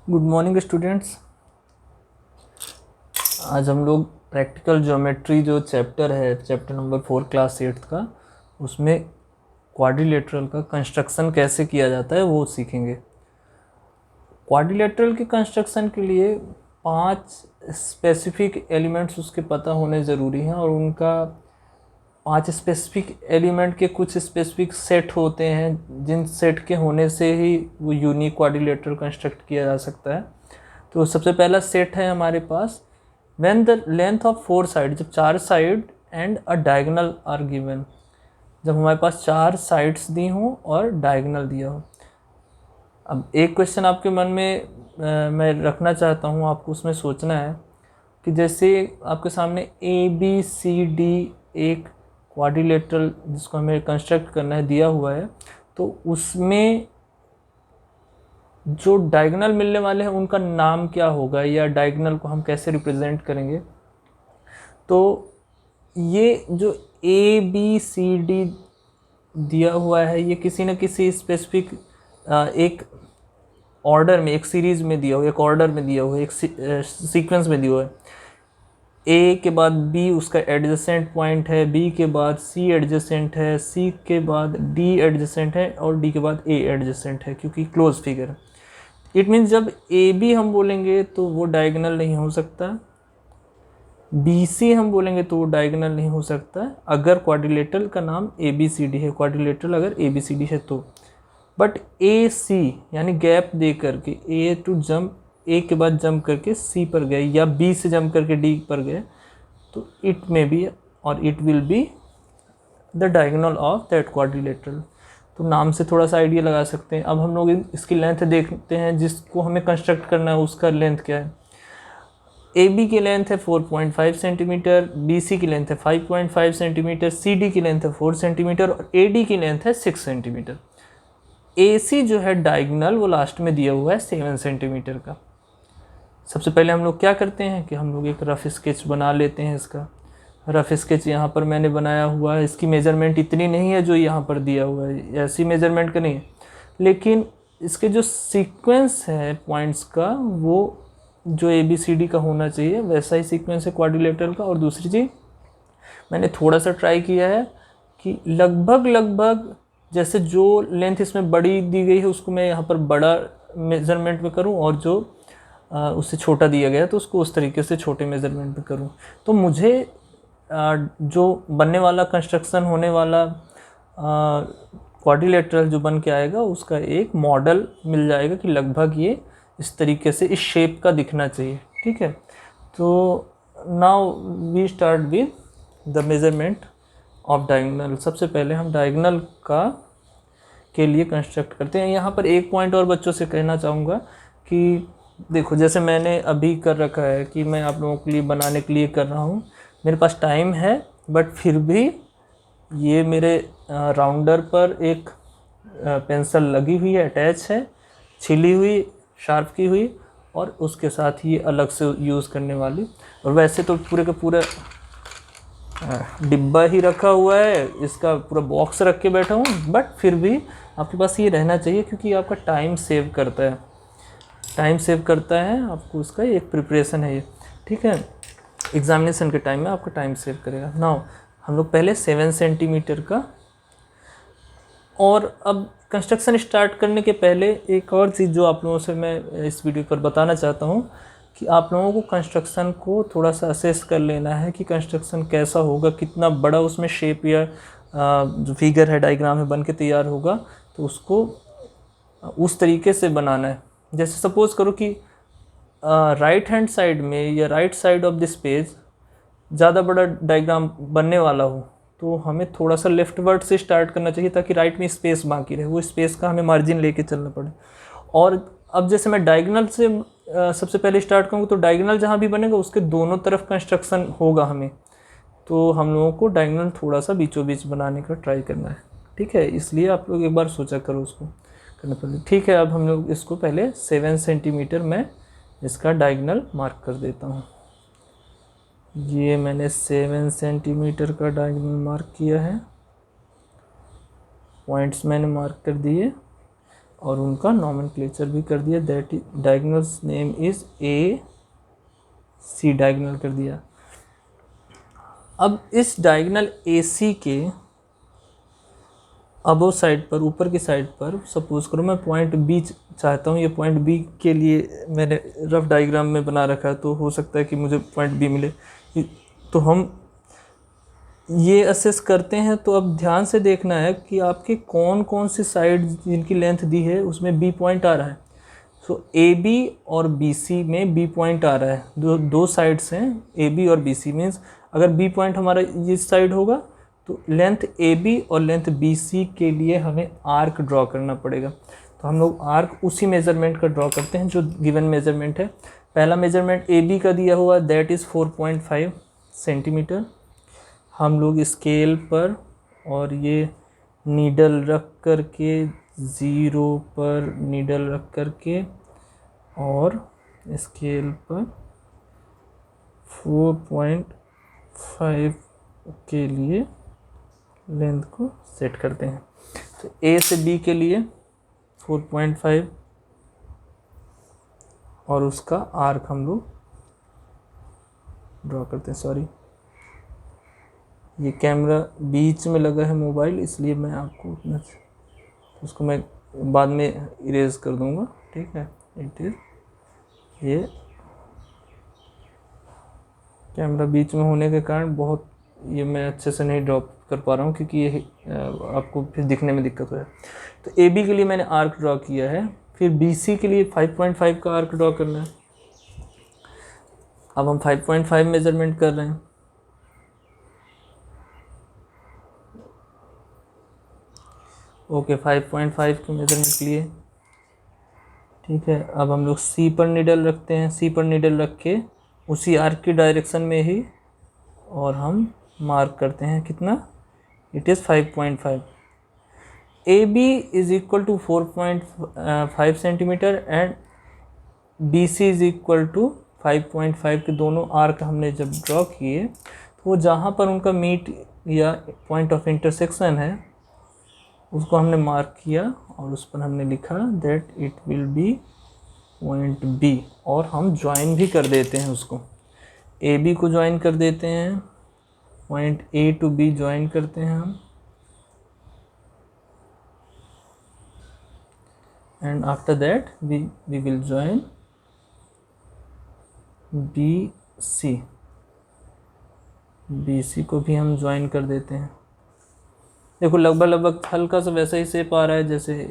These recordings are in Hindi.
Good morning students. आज हम लोग प्रैक्टिकल ज्योमेट्री जो चैप्टर है, चैप्टर नंबर 4 क्लास 8 का, उसमें क्वाड्रिलेटरल का कंस्ट्रक्शन कैसे किया जाता है वो सीखेंगे। क्वाड्रिलेटरल के कंस्ट्रक्शन के लिए 5 स्पेसिफिक एलिमेंट्स उसके पता होने ज़रूरी हैं और उनका 5 स्पेसिफिक एलिमेंट के कुछ स्पेसिफिक सेट होते हैं जिन सेट के होने से ही वो यूनिक क्वाड्रिलेटरल कंस्ट्रक्ट किया जा सकता है। तो सबसे पहला सेट है हमारे पास, when the length of 4 side, जब 4 side and a diagonal are given, जब हमारे पास 4 साइड्स दी हों और डायगोनल दिया हो। अब एक क्वेश्चन आपके मन में मैं रखना चाहता हूँ, आपको उसमें सोचना है कि जैसे आपके सामने ए बी सी डी एक क्वाड्रिलेटरल जिसको हमें कंस्ट्रक्ट करना है दिया हुआ है, तो उसमें जो डायगोनल मिलने वाले हैं उनका नाम क्या होगा या डायगोनल को हम कैसे रिप्रेजेंट करेंगे। तो ये जो ए बी सी डी दिया हुआ है ये किसी न किसी स्पेसिफिक एक ऑर्डर में, एक सीरीज में दिया हुआ, एक ऑर्डर में दिया हुआ, एक सीक्वेंस में दिया हुआ है। ए के बाद बी उसका एडजेसेंट पॉइंट है, बी के बाद सी एडजेसेंट है, सी के बाद डी एडजेसेंट है और डी के बाद ए एडजेसेंट है, क्योंकि क्लोज फिगर है। इट मीन्स जब ए बी हम बोलेंगे तो वो डायगोनल नहीं हो सकता, बी सी हम बोलेंगे तो वो डायगोनल नहीं हो सकता अगर क्वाड्रिलेटरल का नाम ए बी सी डी है, क्वाड्रिलेटरल अगर ए बी सी डी है तो। बट ए सी यानी गैप दे करके ए टू जंप, ए के बाद जंप करके सी पर गए या बी से जंप करके डी पर गए, तो इट में बी और it will be the diagonal of that quadrilateral. तो नाम से थोड़ा सा आइडिया लगा सकते हैं। अब हम लोग इसकी लेंथ देखते हैं, जिसको हमें कंस्ट्रक्ट करना है उसका लेंथ क्या है। ए बी की लेंथ है 4.5 सेंटीमीटर, बी सी की लेंथ है 5.5 सेंटीमीटर, सी डी की लेंथ है 4 सेंटीमीटर और ए डी की लेंथ है 6 सेंटीमीटर। ए सी जो है डायगोनल वो लास्ट में दिया हुआ है 7 सेंटीमीटर का। सबसे पहले हम लोग क्या करते हैं कि हम लोग एक रफ स्केच बना लेते हैं। इसका रफ स्केच यहाँ पर मैंने बनाया हुआ है। इसकी मेजरमेंट इतनी नहीं है जो यहाँ पर दिया हुआ है, ऐसी मेजरमेंट का नहीं है, लेकिन इसके जो सीक्वेंस है पॉइंट्स का वो जो ए बी सी डी का होना चाहिए वैसा ही सीक्वेंस है क्वाड्रिलेटरल का। और दूसरी चीज़ मैंने थोड़ा सा ट्राई किया है कि लगभग जैसे जो लेंथ इसमें बड़ी दी गई है उसको मैं यहाँ पर बड़ा मेजरमेंट में करूँ और जो उससे छोटा दिया गया तो उसको उस तरीके से छोटे मेजरमेंट में करूँ। तो मुझे जो बनने वाला कंस्ट्रक्शन होने वाला क्वाड्रिलेटरल जो बन के आएगा उसका एक मॉडल मिल जाएगा कि लगभग ये इस तरीके से इस शेप का दिखना चाहिए। ठीक है, तो now we start with the measurement of diagonal. सबसे पहले हम डायगोनल का के लिए कंस्ट्रक्ट करते हैं। यहाँ पर एक पॉइंट और बच्चों से कहना चाहूँगा कि देखो, जैसे मैंने अभी कर रखा है कि मैं आप लोगों के लिए बनाने के लिए कर रहा हूँ, मेरे पास टाइम है, बट फिर भी ये मेरे राउंडर पर एक पेंसिल लगी हुई है, अटैच है, छिली हुई, शार्प की हुई, और उसके साथ ये अलग से यूज़ करने वाली। और वैसे तो पूरे का पूरा डिब्बा ही रखा हुआ है, इसका पूरा बॉक्स रख के बैठा हूँ, बट फिर भी आपके पास ये रहना चाहिए क्योंकि आपका टाइम सेव करता है, टाइम सेव करता है आपको, उसका एक प्रिपरेशन है ये। ठीक है, एग्जामिनेशन के टाइम में आपका टाइम सेव करेगा। नाउ हम लोग पहले 7 सेंटीमीटर का, और अब कंस्ट्रक्शन स्टार्ट करने के पहले एक और चीज़ जो आप लोगों से मैं इस वीडियो पर बताना चाहता हूँ कि आप लोगों को कंस्ट्रक्शन को थोड़ा सा असेस कर लेना है कि कंस्ट्रक्शन कैसा होगा, कितना बड़ा उसमें शेप या जो फिगर है, डायग्राम है, बन के तैयार होगा, तो उसको उस तरीके से बनाना है। जैसे सपोज करो कि राइट हैंड साइड में या right side of this page ज़्यादा बड़ा डायग्राम बनने वाला हो तो हमें थोड़ा सा लेफ्ट वर्ड से स्टार्ट करना चाहिए ताकि राइट में स्पेस बाकी रहे, वो स्पेस का हमें मार्जिन लेके चलना पड़े। और अब जैसे मैं डायगोनल से सबसे पहले स्टार्ट करूँगा तो डायगोनल जहाँ भी बनेगा उसके दोनों तरफ कंस्ट्रक्शन होगा हमें, तो हम लोगों को डायगोनल थोड़ा सा बीचों बीच बनाने का ट्राई करना है। ठीक है, इसलिए आप लोग एक बार सोचा करो उसको करने पहले। ठीक है, अब हम लोग इसको पहले 7 सेंटीमीटर में इसका डायगोनल मार्क कर देता हूँ। ये मैंने 7 सेंटीमीटर का डायगोनल मार्क किया है, पॉइंट्स मैंने मार्क कर दिए। और उनका नॉमेनक्लेचर भी कर दिया, that diagonal name is A C, diagonal कर दिया। अब इस डायगोनल ए सी के अबो साइड पर, ऊपर की साइड पर सपोज करो मैं पॉइंट बी चाहता हूँ, ये पॉइंट बी के लिए मैंने रफ डायग्राम में बना रखा है, तो हो सकता है कि मुझे पॉइंट बी मिले। तो हम ये असेस करते हैं। तो अब ध्यान से देखना है कि आपके कौन कौन सी साइड जिनकी लेंथ दी है उसमें बी पॉइंट आ रहा है। सो ए बी और बी सी में बी पॉइंट आ रहा है, दो साइड्स हैं ए बी और बी सी। मीन्स अगर बी पॉइंट हमारा इस साइड होगा तो लेंथ ए बी और लेंथ बी सी के लिए हमें आर्क ड्रॉ करना पड़ेगा। तो हम लोग आर्क उसी मेज़रमेंट का ड्रॉ करते हैं जो गिवन मेज़रमेंट है। पहला मेज़रमेंट ए बी का दिया हुआ, दैट इज़ 4.5 सेंटीमीटर। हम लोग स्केल पर और ये नीडल रख कर के, ज़ीरो पर नीडल रख कर के और स्केल पर 4.5 के लिए लेंथ को सेट करते हैं। तो ए से बी के लिए 4.5 और उसका आर्क हम लोग ड्रॉ करते हैं। सॉरी, ये कैमरा बीच में लगा है मोबाइल, इसलिए मैं आपको उसको मैं बाद में इरेज कर दूंगा, ठीक है। इट इज ये कैमरा बीच में होने के कारण बहुत ये मैं अच्छे से नहीं ड्रॉ कर पा रहा हूँ, क्योंकि ये आपको फिर दिखने में दिक्कत हो है। तो ए बी के लिए मैंने आर्क ड्रॉ किया है, फिर बी सी के लिए 5.5 का आर्क ड्रॉ करना है। अब हम 5.5 मेजरमेंट कर रहे हैं। ओके, 5.5 के मेजरमेंट के लिए ठीक है। अब हम लोग सी पर नीडल रखते हैं, सी पर नीडल रख के उसी आर्क की डायरेक्शन में ही और हम मार्क करते हैं कितना, it is 5.5। A B is equal to 4.5 centimetre and B C is equal to 5.5 के दोनों आर्क हमने जब ड्रॉ किए तो वो जहाँ पर उनका मीट या पॉइंट ऑफ इंटरसेक्शन है उसको हमने मार्क किया और उस पर हमने लिखा that it will be point B, और हम ज्वाइन भी कर देते हैं उसको। ए बी को ज्वाइन कर देते हैं, point A to B join करते हैं हम, and after that we will join B C. B C को भी हम ज्वाइन कर देते हैं। देखो लगभग हल्का सा वैसा ही शेप आ रहा है जैसे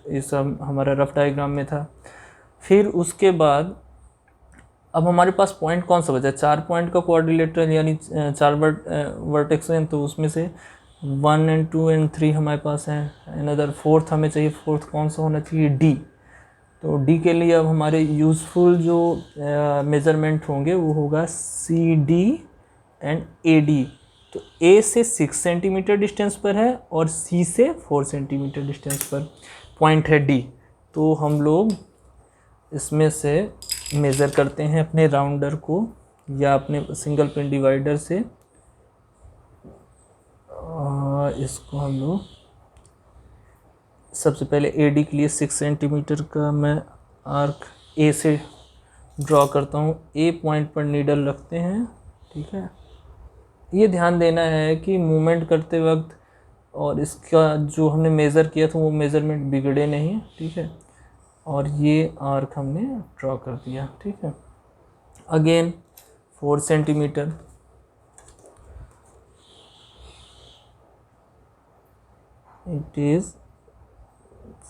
इस हमारा रफ डायग्राम में था। फिर उसके बाद अब हमारे पास पॉइंट कौन सा बचा, 4 पॉइंट का कोऑर्डिनेटर यानी 4 वर्टेक्स हैं, तो उसमें से 1 and 2 and 3 हमारे पास है। अनदर फोर्थ हमें चाहिए, फोर्थ कौन सा होना चाहिए, डी। तो डी के लिए अब हमारे यूज़फुल जो मेज़रमेंट होंगे वो होगा C D and A D. तो ए से 6 सेंटीमीटर डिस्टेंस पर है और सी से 4 सेंटीमीटर डिस्टेंस पर पॉइंट है डी। तो हम लोग इसमें से मेज़र करते हैं अपने राउंडर को या अपने सिंगल पिन डिवाइडर से। इसको हम लोग सबसे पहले ए डी के लिए 6 सेंटीमीटर का मैं आर्क ए से ड्रॉ करता हूँ। ए पॉइंट पर नीडल रखते हैं, ठीक है। ये ध्यान देना है कि मूवमेंट करते वक्त और इसका जो हमने मेज़र किया था वो मेज़रमेंट बिगड़े नहीं, ठीक है। और ये आर्क हमने ड्रॉ कर दिया, ठीक है। Again 4 centimetre, it is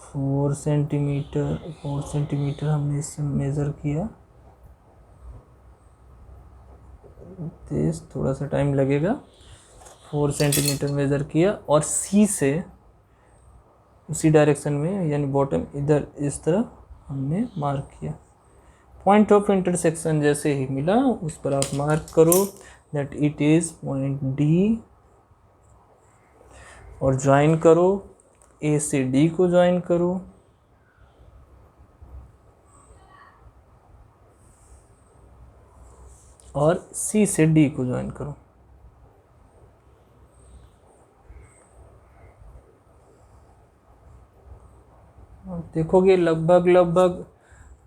4 centimetre. 4 centimetre हमने इससे मेज़र किया। थोड़ा सा टाइम लगेगा। 4 सेंटीमीटर मेज़र किया और सी से उसी डायरेक्शन में यानी बॉटम इधर इस तरफ हमने मार्क किया। पॉइंट ऑफ इंटरसेक्शन जैसे ही मिला उस पर आप मार्क करो that it is point D और ज्वाइन करो, ए से डी को ज्वाइन करो और सी से डी को ज्वाइन करो। देखोगे लगभग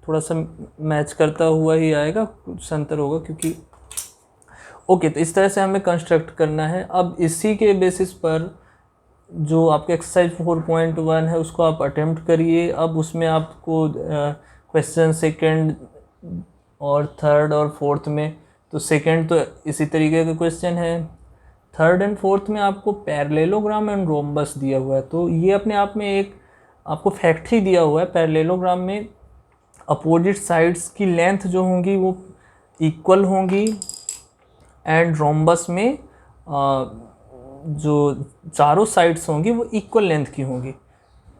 थोड़ा सा मैच करता हुआ ही आएगा, कुछ अंतर होगा क्योंकि ओके। तो इस तरह से हमें कंस्ट्रक्ट करना है। अब इसी के बेसिस पर जो आपका एक्सरसाइज 4.1 है उसको आप अटेम्प्ट करिए। अब उसमें आपको क्वेश्चन सेकंड और थर्ड और फोर्थ में, तो सेकंड तो इसी तरीके का क्वेश्चन है, थर्ड एंड फोर्थ में आपको पैरेललोग्राम एंड रोम्बस दिया हुआ है। तो ये अपने आप में एक आपको फैक्ट ही दिया हुआ है। पैरेललोग्राम में अपोजिट साइड्स की लेंथ जो होंगी वो इक्वल होंगी एंड रोम्बस में जो चारों साइड्स होंगी वो इक्वल लेंथ की होंगी।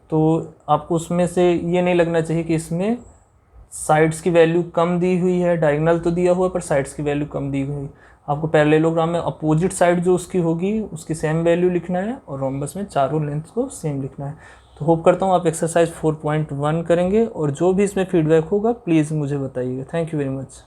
तो आपको उसमें से ये नहीं लगना चाहिए कि इसमें साइड्स की वैल्यू कम दी हुई है, डायगोनल तो दिया हुआ है पर साइड्स की वैल्यू कम दी हुई है। आपको पैरेललोग्राम में अपोजिट साइड जो उसकी होगी उसकी सेम वैल्यू लिखना है और रोम्बस में चारों लेंथ को सेम लिखना है। तो होप करता हूँ आप एक्सरसाइज 4.1 करेंगे और जो भी इसमें फीडबैक होगा प्लीज़ मुझे बताइएगा। Thank you very much.